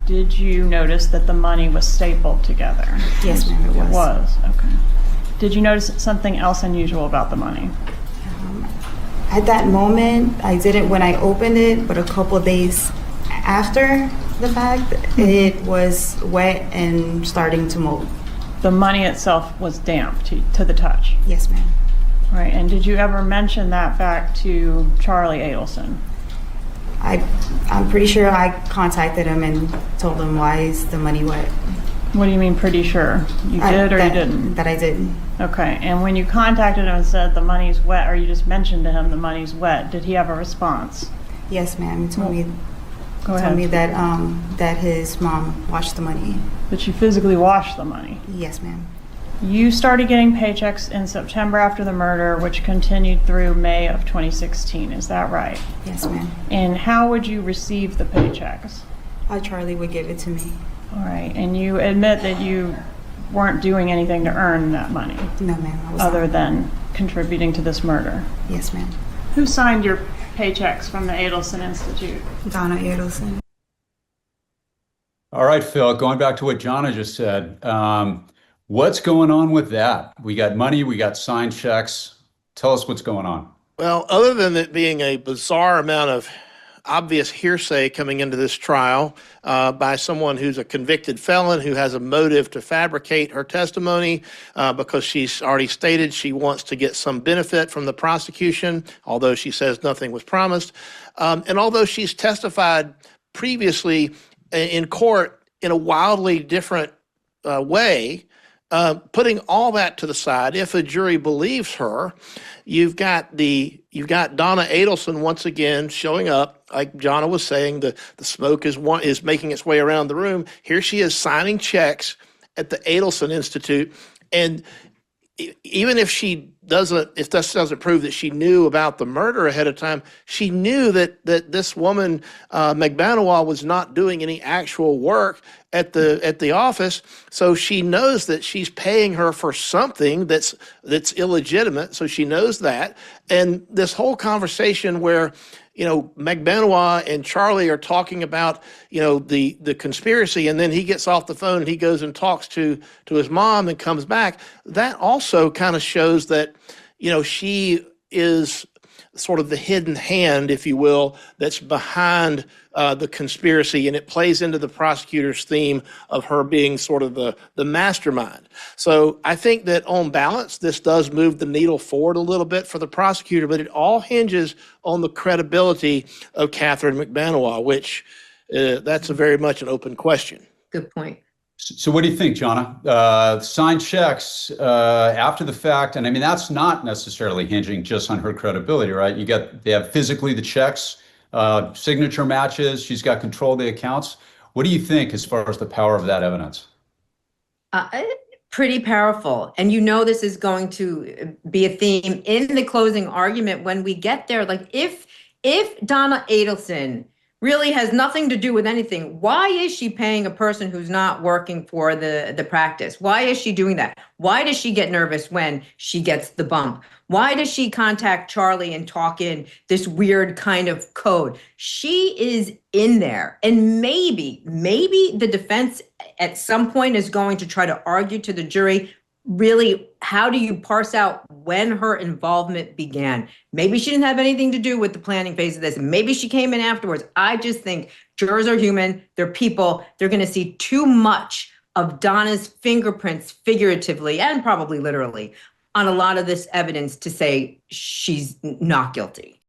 Did you notice that the money was stapled together? Yes, ma'am, it was. It was, okay. Did you notice something else unusual about the money? At that moment, I didn't when I opened it, but a couple days after the fact, it was wet and starting to mold. The money itself was damp to the touch? Yes, ma'am. Right, and did you ever mention that fact to Charlie Adelson? I'm pretty sure I contacted him and told him, why is the money wet? What do you mean pretty sure? You did or you didn't? That I didn't. Okay, and when you contacted him and said the money's wet, or you just mentioned to him the money's wet, did he have a response? Yes, ma'am. He told me Go ahead. told me that his mom washed the money. That she physically washed the money? Yes, ma'am. You started getting paychecks in September after the murder, which continued through May of 2016, is that right? Yes, ma'am. And how would you receive the paychecks? Charlie would give it to me. All right, and you admit that you weren't doing anything to earn that money? No, ma'am. I was Other not. than contributing to this murder? Yes, ma'am. Who signed your paychecks from the Adelson Institute? Donna Adelson. All right, Phil, going back to what Jonna just said, what's going on with that? We got money, we got signed checks. Tell us what's going on. Well, other than it being a bizarre amount of obvious hearsay coming into this trial by someone who's a convicted felon who has a motive to fabricate her testimony because she's already stated she wants to get some benefit from the prosecution, although she says nothing was promised. And although she's testified previously in court in a wildly different way, putting all that to the side, if a jury believes her, you've got Donna Adelson once again showing up. Like Jonna was saying, the smoke is making its way around the room. Here she is signing checks at the Adelson Institute, and even if if this doesn't prove that she knew about the murder ahead of time, she knew that this woman Magbanua was not doing any actual work at the office, so she knows that she's paying her for something that's illegitimate. So she knows that, and this whole conversation where Magbanua and Charlie are talking about, the conspiracy, and then he gets off the phone and he goes and talks to his mom and comes back. That also kind of shows that, she is sort of the hidden hand, if you will, that's behind the conspiracy, and it plays into the prosecutor's theme of her being sort of the mastermind. So I think that on balance, this does move the needle forward a little bit for the prosecutor, but it all hinges on the credibility of Katherine Magbanua, which that's a very much an open question. Good point. So what do you think, Jonna? Signed checks after the fact, and I mean, that's not necessarily hinging just on her credibility, right? They have physically the checks, signature matches, she's got control of the accounts. What do you think as far as the power of that evidence? Pretty powerful. And this is going to be a theme in the closing argument when we get there. Like if Donna Adelson really has nothing to do with anything, why is she paying a person who's not working for the practice? Why is she doing that? Why does she get nervous when she gets the bump? Why does she contact Charlie and talk in this weird kind of code? She is in there. And maybe the defense at some point is going to try to argue to the jury, really, how do you parse out when her involvement began? Maybe she didn't have anything to do with the planning phase of this. Maybe she came in afterwards. I just think jurors are human. They're people. They're going to see too much of Donna's fingerprints, figuratively and probably literally, on a lot of this evidence to say she's not guilty.